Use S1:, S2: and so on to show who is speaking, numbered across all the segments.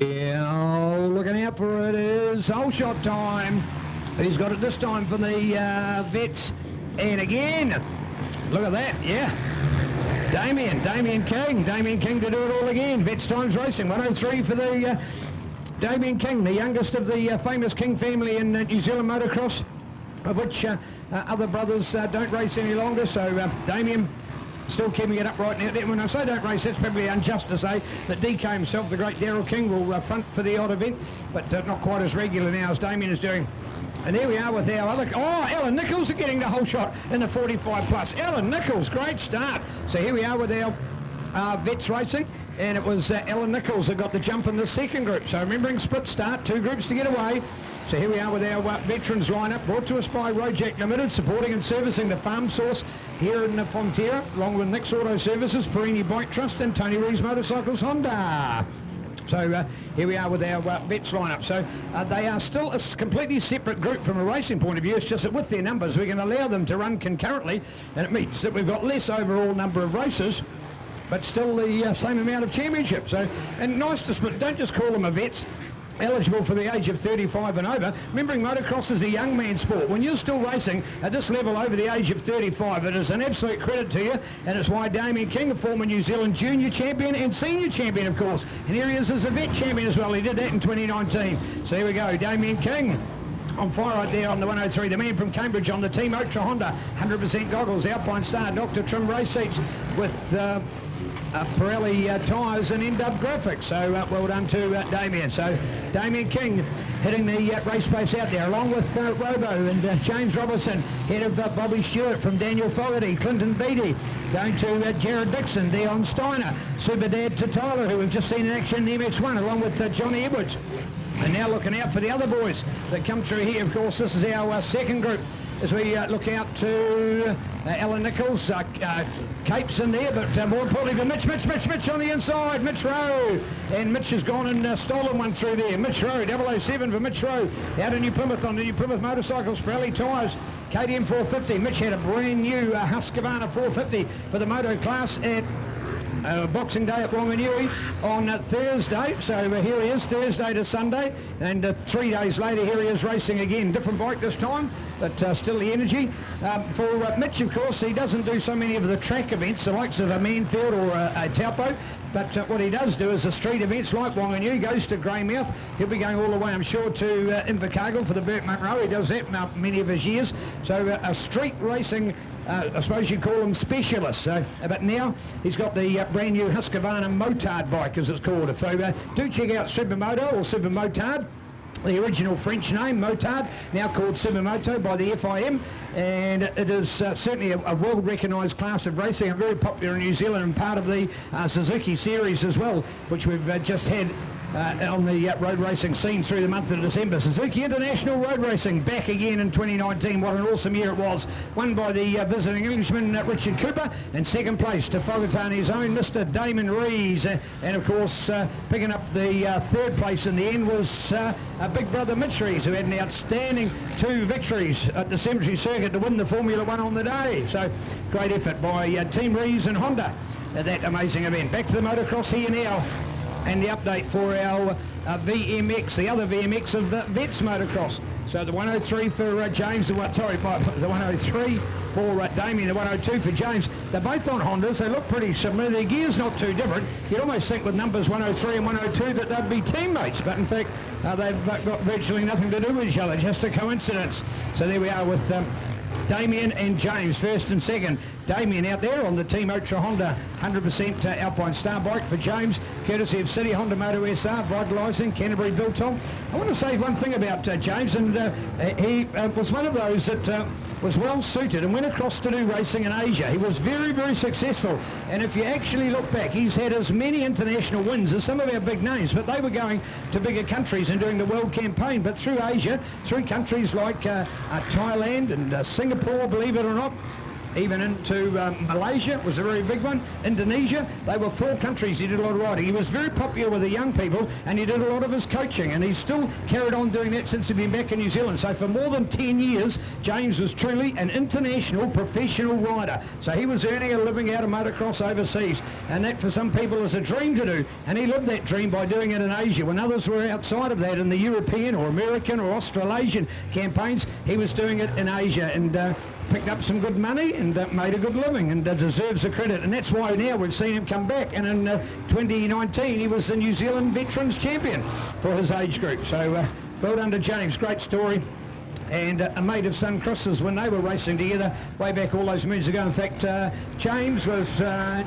S1: Yeah, looking out for it is whole shot time. He's got it this time for the Vets. And again, look at that, yeah. Damien King to do it all again. Vets Times Racing, 103 for the Damien King, the youngest of the famous King family in New Zealand motocross, of which other brothers don't race any longer. So Damien still keeping it up right now. When I say don't race, that's probably unjust to say that DK himself, the great Daryl King, will front for the odd event, but not quite as regular now as Damien is doing. And here we are with our other... Oh, Alan Nichols are getting the whole shot in the 45 plus. Alan Nichols, great start. So here we are with our Vets Racing, and it was Alan Nichols that got the jump in the second group. So remembering split start, 2 groups to get away. So here we are with our veterans lineup, brought to us by Rojack Limited, supporting and servicing the farm source here in Fonterra, along with Nick's Auto Services, Perini Bike Trust, and Tony Rees Motorcycles Honda. So here we are with our Vets lineup. So they are still a completely separate group from a racing point of view. It's just that with their numbers, we can allow them to run concurrently, and it means that we've got less overall number of races, but still the same amount of championships. So, and nice to split. Don't just call them a Vets. Eligible for the age of 35 and over. Remembering motocross is a young man's sport. When you're still racing at this level over the age of 35, it is an absolute credit to you, and it's why Damien King, a former New Zealand junior champion and senior champion, of course, and here he is as a vet champion as well. He did that in 2019. So here we go, Damien King on fire right there on the 103. The man from Cambridge on the Team Ultra Honda, 100% goggles, Alpine Star, Dr. Trim race seats with Pirelli tyres and NW graphics. So well done to Damien. So Damien King hitting the race pace out there, along with Robo and James Robertson, head of Bobby Stewart from Daniel Fogarty, Clinton Beattie, going to Jared Dixon, Dion Steiner, Super Dad to Tyler, who we've just seen in action in the MX1, along with Johnny Edwards. And now looking out for the other boys that come through here. Of course, this is our second group as we look out to Alan Nichols, Capes in there, but more importantly for Mitch on the inside, Mitch Rowe. And Mitch has gone and stolen one through there. Mitch Rowe, 007 for Mitch Rowe, out of New Plymouth on the New Plymouth Motorcycles, Pirelli tyres, KTM 450. Mitch had a brand new Husqvarna 450 for the moto class at Boxing Day at Wanganui on Thursday. So here he is, Thursday to Sunday, and 3 days later here he is racing again. Different bike this time, but still the energy. For Mitch, of course, he doesn't do so many of the track events, the likes of a Manfield or a Taupo, but what he does do is the street events like Wanganui. He goes to Greymouth. He'll be going all the way, I'm sure, to Invercargill for the Burt Munro. He does that many of his years. So a street racing, I suppose you'd call him specialist. So, but now he's got the brand new Husqvarna Motard bike, as it's called. So do check out Supermoto or Super Motard. The original French name, Motard, now called Supermoto by the FIM, and it is certainly a world-recognised class of racing, and very popular in New Zealand, and part of the Suzuki series as well, which we've just had on the road racing scene through the month of December. Suzuki International Road Racing back again in 2019. What an awesome year it was. Won by the visiting Englishman Richard Cooper, and second place to Fogatani's own Mr. Damon Rees. And of course, picking up the third place in the end was Big Brother Mitch Rees, who had an outstanding 2 victories at the Cemetery Circuit to win the Formula 1 on the day. So great effort by Team Rees and Honda at that amazing event. Back to the motocross here now. And the update for our VMX, the other VMX of Vets Motocross. So the 103 for James, the 103 for Damien, the 102 for James. They're both on Hondas. They look pretty similar. Their gear's not too different. You'd almost think with numbers 103 and 102 that they'd be teammates, but in fact they've got virtually nothing to do with each other, just a coincidence. So there we are with Damien and James, first and second. Damien out there on the Team Ultra Honda 100% Alpine Star bike for James, courtesy of City Honda Moto SR, Vitalising, Canterbury Biltong. I want to say one thing about James, and he was one of those that was well suited and went across to do racing in Asia. He was very, very successful, and if you actually look back, he's had as many international wins as some of our big names, but they were going to bigger countries and doing the world campaign. But through Asia, through countries like Thailand and Singapore, believe it or not, even into Malaysia was a very big one, Indonesia. They were 4 countries he did a lot of riding. He was very popular with the young people, and he did a lot of his coaching, and he's still carried on doing that since he's been back in New Zealand. So for more than 10 years, James was truly an international professional rider. So he was earning a living out of motocross overseas, and that for some people is a dream to do, and he lived that dream by doing it in Asia. When others were outside of that in the European or American or Australasian campaigns, he was doing it in Asia, and picked up some good money and made a good living, and deserves the credit. And that's why now we've seen him come back, and in 2019 he was the New Zealand Veterans Champion for his age group. So well done to James, great story. And a mate of Sun Chris's when they were racing together way back all those moons ago. In fact, James was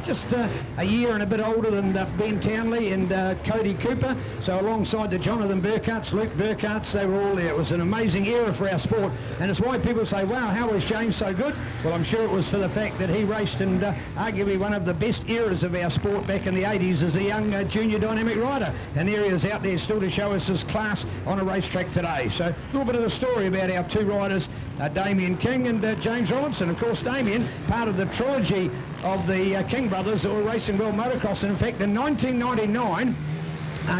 S1: just a year and a bit older than Ben Townley and Cody Cooper. So alongside the Jonathan Burkharts, Luke Burkharts, they were all there. It was an amazing era for our sport, and it's why people say, wow, how was James so good? Well, I'm sure it was for the fact that he raced in arguably one of the best eras of our sport back in the 80s as a young junior dynamic rider. And there he is out there still to show us his class on a racetrack today. So a little bit of the story about our 2 riders, Damien King and James Robinson. Of course, Damien, part of the trilogy of the King brothers that were racing world motocross. And in fact, in 1999,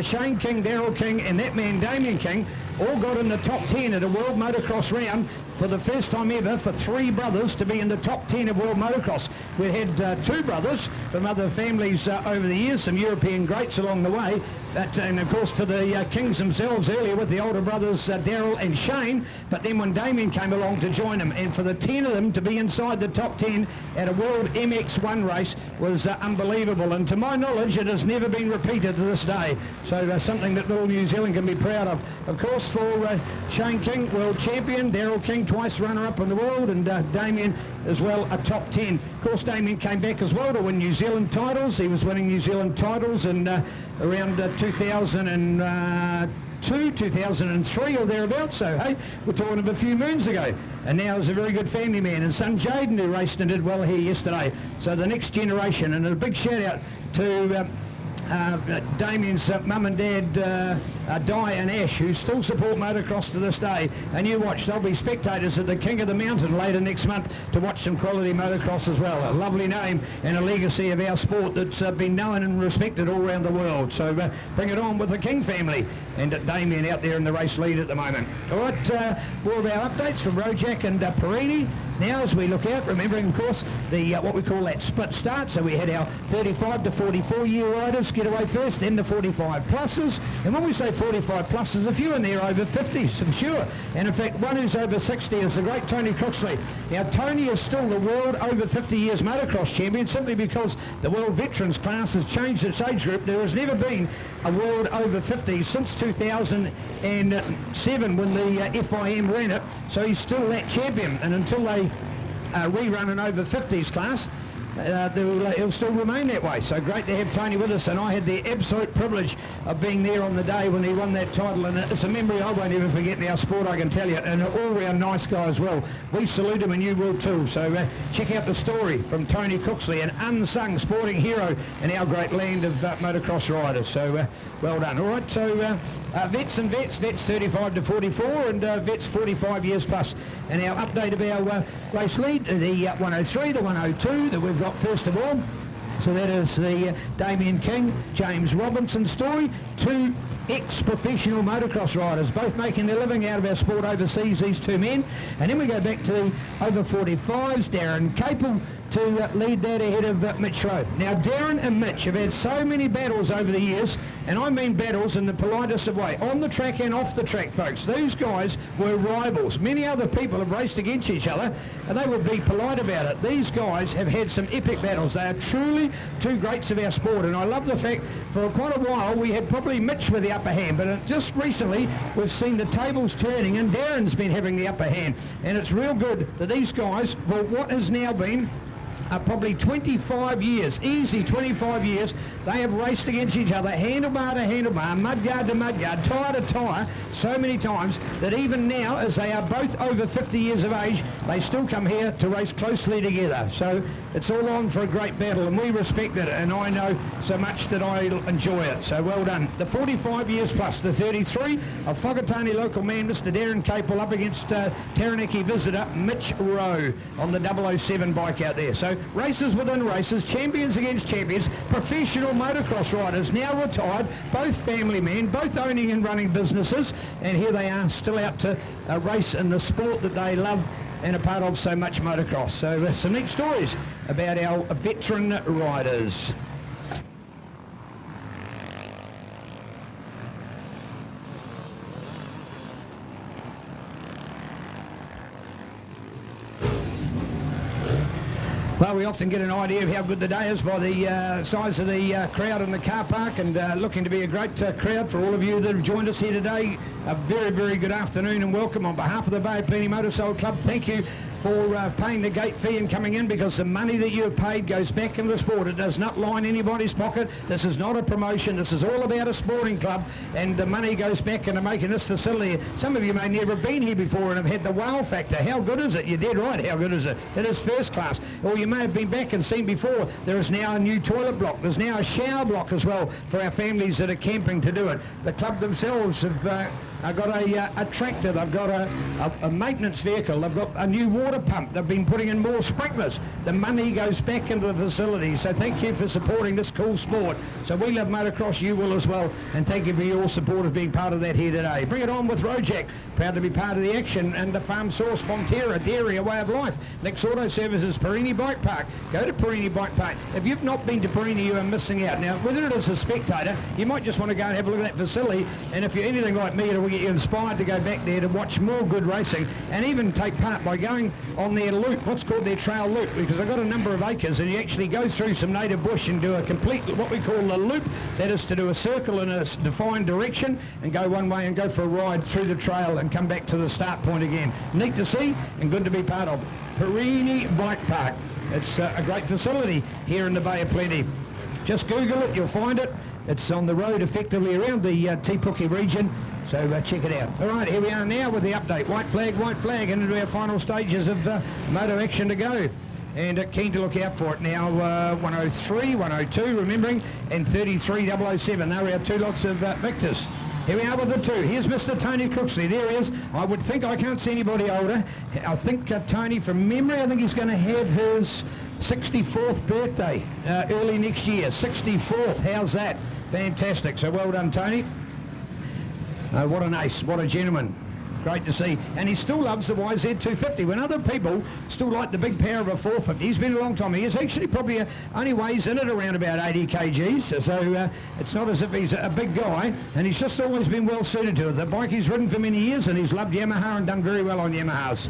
S1: Shane King, Daryl King, and that man Damien King all got in the top 10 at a world motocross round for the first time ever for 3 brothers to be in the top 10 of world motocross. We had 2 brothers from other families over the years, some European greats along the way, and of course to the Kings themselves earlier with the older brothers Daryl and Shane, but then when Damien came along to join them, and for the 10 of them to be inside the top 10 at a World MX1 race was unbelievable, and to my knowledge it has never been repeated to this day. So something that little New Zealand can be proud of. Of course, for Shane King, world champion, Daryl King, twice runner-up in the world, and Damien as well, a top 10. Of course, Damien came back as well to win New Zealand titles. He was winning New Zealand titles in around 2002, 2003 or thereabouts. So, hey, we're talking of a few moons ago. And now he's a very good family man. And son Jaden, who raced and did well here yesterday. So the next generation, and a big shout out to Damien's mum and dad, Di and Ash, who still support motocross to this day. And you watch, there'll be spectators at the King of the Mountain later next month to watch some quality motocross as well. A lovely name and a legacy of our sport that's been known and respected all around the world. So bring it on with the King family, and Damien out there in the race lead at the moment. All right, more of our updates from Rojak and Perini. Now as we look out, remembering of course the what we call that split start, so we had our 35 to 44 year riders get away first, then the 45 pluses, and when we say 45 pluses, a few in there over 50s for sure, and in fact one who's over 60 is the great Tony Cooksley. Now Tony is still the world over 50 years motocross champion simply because the world veterans class has changed its age group. There has never been a world over 50 since 2007 when the FIM ran it, so he's still that champion, and until they rerun an over 50s class, he'll still remain that way. So great to have Tony with us, and I had the absolute privilege of being there on the day when he won that title, and it's a memory I won't ever forget in our sport, I can tell you, and an all-round nice guy as well. We salute him and you will too. So check out the story from Tony Cooksley, an unsung sporting hero in our great land of motocross riders. So well done. All right, so vets and vets, vets 35 to 44 and vets 45 years plus. And our update of our race lead, the 103, the 102 that we've got first of all. So that is the Damien King, James Robinson story. 2 ex-professional motocross riders, both making their living out of our sport overseas, these 2 men. And then we go back to the over 45s, Darren Capel to lead that ahead of Mitch Rowe. Now Darren and Mitch have had so many battles over the years, and I mean battles in the politest of way, on the track and off the track, folks. These guys were rivals. Many other people have raced against each other, and they would be polite about it. These guys have had some epic battles. They are truly 2 greats of our sport, and I love the fact for quite a while we had probably Mitch with the upper hand, but just recently we've seen the tables turning and Darren's been having the upper hand, and it's real good that these guys, for what has now been probably 25 years, easy 25 years, they have raced against each other, handlebar to handlebar, mudguard to mudguard, tyre to tyre, so many times that even now, as they are both over 50 years of age, they still come here to race closely together. So it's all on for a great battle, and we respect it, and I know so much that I enjoy it. So well done. The 45 years plus, the 33 of Whakatane local man, Mr. Darren Capel, up against Taranaki visitor Mitch Rowe on the 007 bike out there. So races within races, champions against champions, professional motocross riders, now retired, both family men, both owning and running businesses, and here they are still out to race in the sport that they love and a part of so much, motocross. So some neat stories about our veteran riders. Well, we often get an idea of how good the day is by the size of the crowd in the car park, and looking to be a great crowd for all of you that have joined us here today. A very, very good afternoon and welcome on behalf of the Bay of Plenty Motorcycle Club. Thank you for paying the gate fee and coming in, because the money that you have paid goes back into the sport. It does not line anybody's pocket. This is not a promotion. This is all about a sporting club, and the money goes back into making this facility. Some of you may never have been here before and have had the wow factor. How good is it? You're dead right. How good is it? It is first class. Or you may have been back and seen before, there is now a new toilet block. There's now a shower block as well for our families that are camping to do it. The club themselves have I've got a tractor, they've got a maintenance vehicle, they've got a new water pump, they've been putting in more sprinklers. The money goes back into the facility, so thank you for supporting this cool sport. So we love motocross, you will as well, and thank you for your support of being part of that here today. Bring it on with Rojack, proud to be part of the action, and the Farm Source Fonterra Dairy, a way of life. Next Auto Services, Perini Bike Park. Go to Perini Bike Park. If you've not been to Perini, you are missing out. Now, whether it is a spectator, you might just want to go and have a look at that facility, and if you're anything like me, it'll get you inspired to go back there to watch more good racing, and even take part by going on their loop, what's called their trail loop, because they've got a number of acres, and you actually go through some native bush and do a complete, what we call a loop. That is to do a circle in a defined direction and go one way and go for a ride through the trail and come back to the start point again. Neat to see and good to be part of. Perini Bike Park. It's a great facility here in the Bay of Plenty. Just Google it, you'll find it. It's on the road effectively around the Te Puke region, so check it out. All right, here we are now with the update. White flag, and into our final stages of moto action to go. And keen to look out for it now. 103, 102, remembering, and 33007. They're our two lots of victors. Here we are with the two. Here's Mr. Tony Crooksley. There he is. I would think, I can't see anybody older. I think Tony, from memory, I think he's going to have his 64th birthday early next year. 64th. How's that? Fantastic. So well done, Tony. What an ace. What a gentleman. Great to see. And he still loves the YZ250. When other people still like the big power of a 450, he's been a long time. He is actually probably only weighs in at around about 80 kgs. So it's not as if he's a big guy. And he's just always been well suited to it. The bike he's ridden for many years, and he's loved Yamaha and done very well on Yamahas.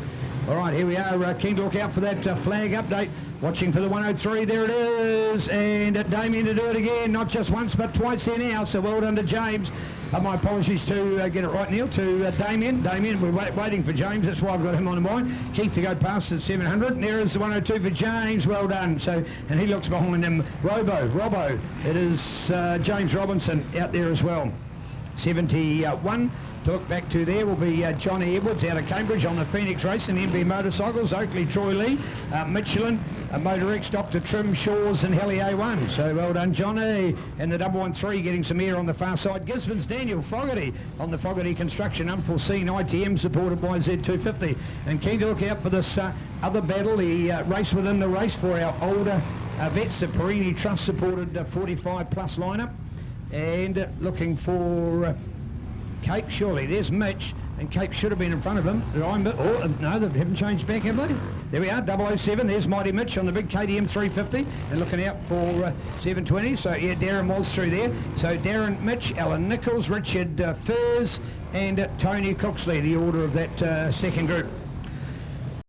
S1: All right, here we are. Keen to look out for that flag update. Watching for the 103, there it is, and Damien to do it again, not just once but twice here now, so well done to James. My apologies to get it right, Neil, to Damien. Damien, we're waiting for James, that's why I've got him on the mind. Keith to go past at 700, and there is the 102 for James, well done. So, and he looks behind him, Robbo, it is James Robinson out there as well. 71. To look back to there will be Johnny Edwards out of Cambridge on the Phoenix Race and MV Motorcycles, Oakley, Troy Lee, Michelin, Motor X, Dr. Trim, Shaw's and Helly A1. So well done, Johnny. And the 113 getting some air on the far side. Gisborne's Daniel Fogarty on the Fogarty Construction, unforeseen ITM supported by Z250. And keen to look out for this other battle, the race within the race for our older vets, the Perini Trust supported 45 plus lineup. And looking for Cape, surely. There's Mitch, and Cape should have been in front of him. No, they haven't changed back, have they? There we are, 007. There's Mighty Mitch on the big KTM 350, and looking out for 720. So, yeah, Darren was through there. So, Darren, Mitch, Alan Nichols, Richard Furs, and Tony Crooksley, the order of that second group.